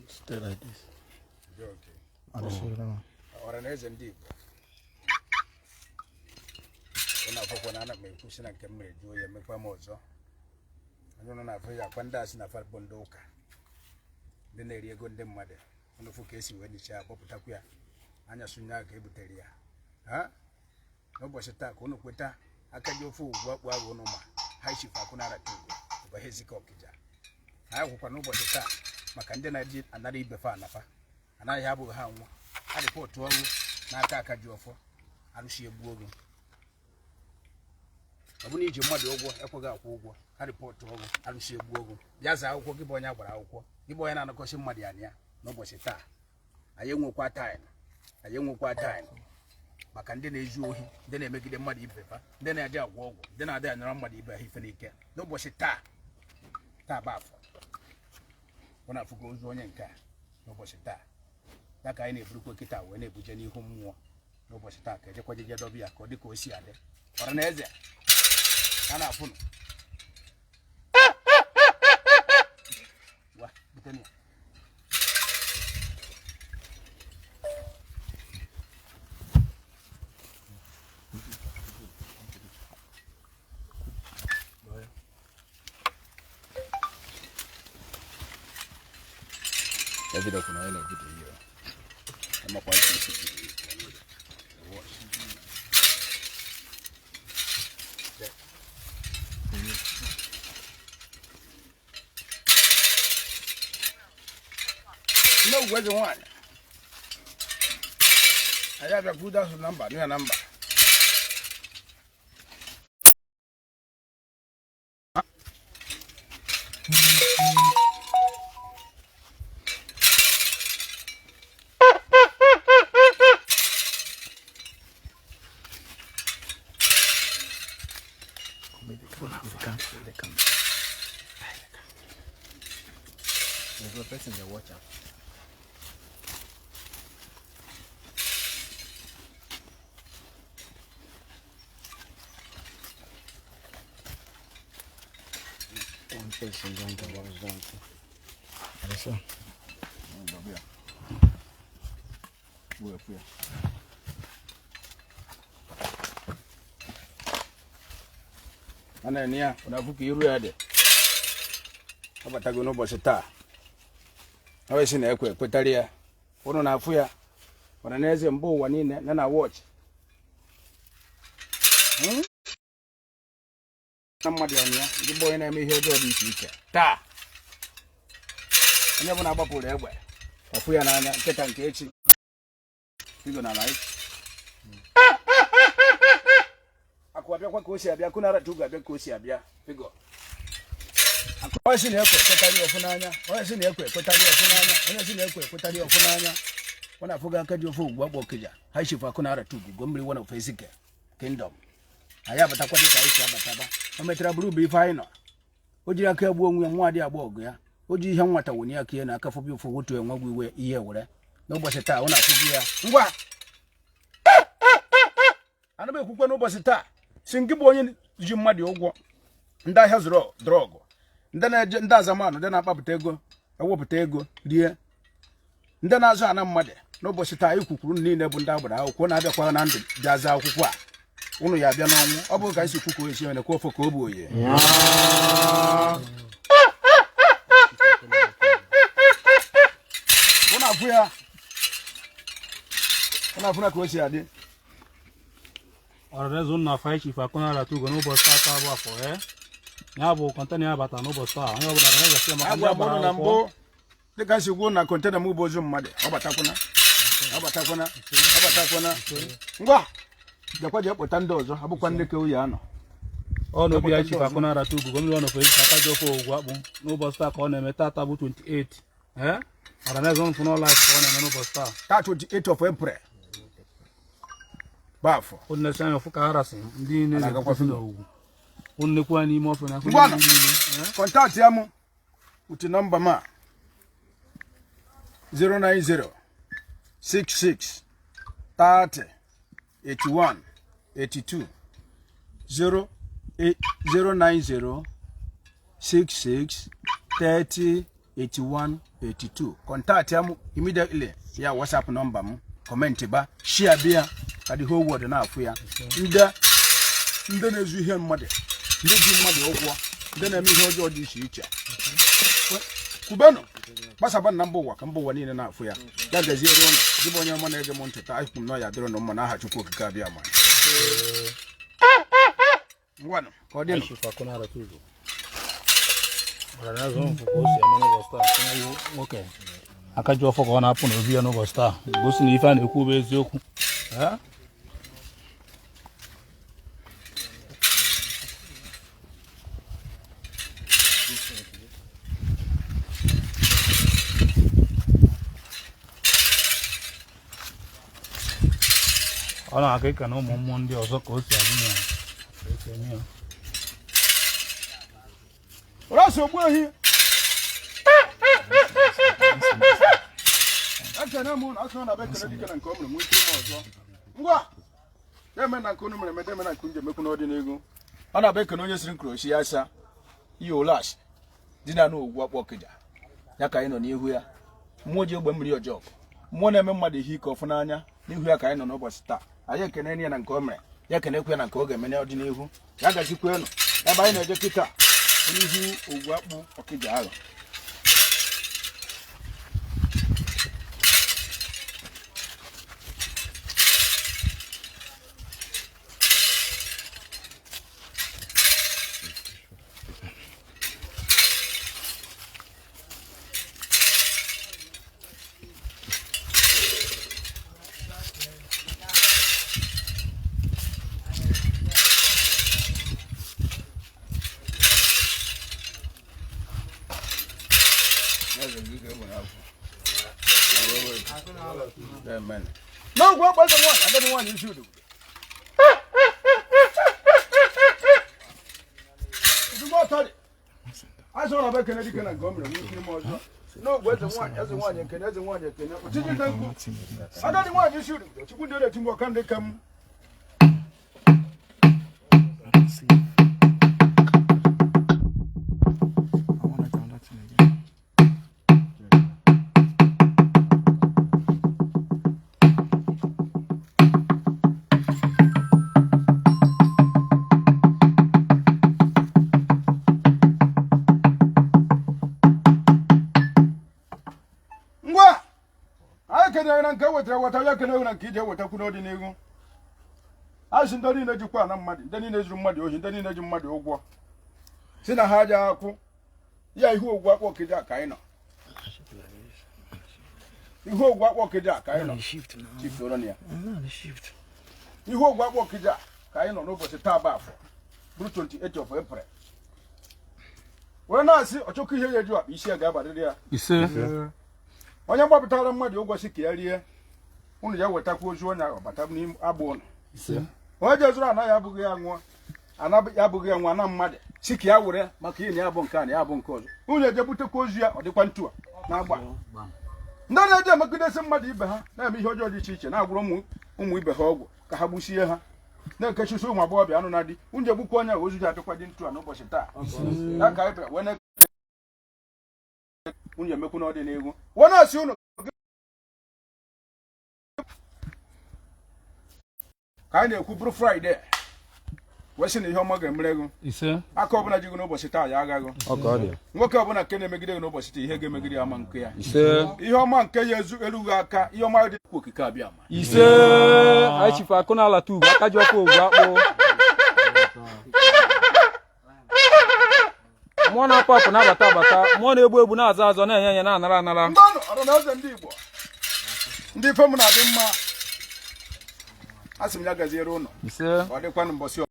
Stay like this. Okay. Or an agent deep. When I put one on me, pushing a camera, do you make my mozo? I don't know if I have pandas in a fat bondoka. Then they go them mother. On the focus when the chair, Poputakia, and a sunya gave it. Huh? No boss attack, no quitter. I can do fool, what will no more. High ship, I could not do. But his okija. I hope I know what attack. Macandena did another befana. And I have a hound. I report to all. Nataka Joffo. I don't see a bogo. I will need your mother over Epoga Wogo. I report to all. I don't see a bogo. Yes, I will give on our alco. You boy and a caution Madiania. No boss attack. I young quite time. A young quite time. Macandena is you. Then I make the muddy paper. Then I dare walk. Then I dare nobody by Hifanika. No boss attack. Tabaf. When I forgo on your car. No boss attack. That guy in a blue kita when a bujani home. No boss attack. I just wanted to be a codico siade. Or an eze. And I phone. What? Britannia. Every day, I know video. I'm a white no, where's the one? I have a good number, near number. They come. There's a person there, watch out. One person going to what is down to. Yes, sir. Work here. Anania, unavuki yuru yade. Haba tago no bosita. Hawe sina ekwe kwetalia. Ono na afuya. Wananeze mbo wanine na watch. Namadi ania, ndibo ina mi hejo di ficha. Ta. Anya bona abapole egwe. Afuya na anya keta nkechi. Figo na life. Akwabia kwa kosi abia kuna ratuga abia kosi abia figo akwasi ne ekwe kwetali ofunanya wasi ne ekwe kwetali ofunanya wasi ne ekwe kwetali ofunanya wana fuga kaji ofu ogwugwu okija haishifa kuna ratugu gomri wana ofesike kingdom aya batakwa dika isi abataba ometera blue be final oji aka agbu onwe nwadi agbo ogu ya oji ihe nwata woni aka na aka fobi ofu wotu enwagwu iwe ihe wure n'ụbọchị taa ona fugi ya ngwa anabe kwukwe n'ụbọchị taa singi bo onye ji mmadi ụgwọ ndị ahịa zụrụ drug ndị azamanu ndị na-akpapụta ego ewepụta ego rie ndị na-azụ ana mmadụ n'ụbọchị taa ikwukwuru niile bụ ndị agbara akwụkwọ na-abịakwa na ndụ jaza akwụkwọ a unu ya abịa n'ọnwụ ọ bụ ka isi kwukwu esi ene kwa ofe ka obu oye una afuna ka o si adị Ọ̀rẹ́ zone na fai chifa kuna la tu gono bosta ta ba fo ya bo kontena ya bata no bosta onye obula na ya sema agwa bono na mbo de ka si go na kontena mu bozu mmade obatakuna ngwa jakwa je kpota ndị ọzọ abụkwa ndị ke uye anọ ono bia chifa kuna la tu gono ono fo aka jo fo ogwakpu no bosta ka ọ na-eme tata bụ 28 ọ̀rẹ́ zone funo life ka ọ na-eme no bosta 28 of April bafo onne sanyo fuka harasi ndi ne na kwa fina ogu onne kwa ni mo fina kwa ni contact yamu uti number ma 090 66 30 81 82 090 66 30 8182. Contact them immediately. Yeah, WhatsApp number mu. Comment ba, share bia ka the whole world na afu ya. Nde na ezu ihe mmade. Nde ji mmade ogwo. Nde na eme ihe ojo dị iche iche. Kubeno. Basa ba number wa kan bo wani na afu ya. Ya gazie ro na. Dibo nya ma na ege monte ta aikum no ya dero no mo na ha chukwu okika bia ma. Ngwano, ko dino. Fa kuna ratugo. Ora zo fuko si amene bosta. Kuna okay. Akajọ fọ ka ọ na-apụ n'obi ya n'ụbọchị taa gosi na ife a na-ekwu bụ eziokwu ọ na-aka ịka na ụmụ mmụọ ndị ọzọ ka o si adị ya Raso gbohi Akana mu asọ na bekere dike na nke omere mu ike mo ọzọ. Ngwa. Deme na nke onu mere medeme na nke nje meku na ọdịnihu. Ọ na bekere onye siri nkroshi ya asa. Ihe olash. Dị na n'ogwu akpọ okija. Ya ka anyị nọ n'ihu ya. Mmụọ ji egbe mmiri ọjọọ. Mmụọ na-eme mmadụ ihe ike ọfụ n'anya n'ihu ya ka anyị nọ n'ụbọchị taa. Anyị ekene ya na nke omere. Ya ekenekwe na nke oge eme n'ọdịnihu. Ya gazikwe nọ. Ebe anyị na-eje kịta n'ihu ogwu akpụ okija ahụ. Amen. No, go by the one. I got the one you should do. You go tell it. I saw a back and I can go. No, where's the one? As the one you can, as the one you can. I got the one you should do. You couldn't do that to work and they come. Wata ya kana na kije wata kuno di nego ashin dani na jikwa na mmadi dani na zuru mmadi ohi dani na ji mmadi ogwo sina haja akụ ya ihu ogwo akpọ kije aka anyị nọ ihu ogwo akpọ kije aka anyị nọ shift oro ya ihu ogwo akpọ kije ka anyị nọ n'ụbọchị taa bụ afọ bụrụ 28 of April wee na-asị ọchọkụ ihe ya eju akpa isi ga-abadịrị ya ise onye gbapụtara mmadụ ụgwọ si ka ya rie unu ya wetakwa ozu onye ọbata n'ime agbụ ụlọ onye jezuru anaghị abụghị ya nwụọ anaghị abụghị ya nwa na mmadụ si ka ya were maka ihe na ya bụ nke a na ya bụ nke ọzọ unu ejebutekwa ozu ya ọ dịkwa ntu a na-agba ndị na-eje emegidesi mmadụ ibe ha na-eme ihe ọjọọ dị iche iche na-agwụrụ ụmụ ibe ha ọgwụ ka ha gbusie ha na-ekechisi ụmụ agbọghọbịa anụ na di unu jegbukwa onye ozu ya adịkwa dị ntu a n'ụbọchị taa ya ka anyị wee unu emekwu n'ọdịnihu wee na-asị unu ka anyị na-ekwu bụrụ Fraịde wee sị na ihe ọma ga-emere ego aka ọbụla jigo n'ụbọchị taa ya agaghị nwoke ọbụla nke na-emegide gị n'ụbọchị taa ihe ga-emegide ya ama nke ya ihe ọma nke ya erughị aka ihe ọma dị okike abịa ma ise anyị chifu akụ na ala tubu aka ji ọkụ ogwu akpụ mmụọ na-apụ apụ na-abata abata mmụọ na-egbu egbu na-aza azọ na-enye enye na-anara anara mmanụ ọrụ na eze ndị Igbo ndị ife m na-adị mma a sị m ya gaziere ụlọ ọ dịkwanụ mbọsị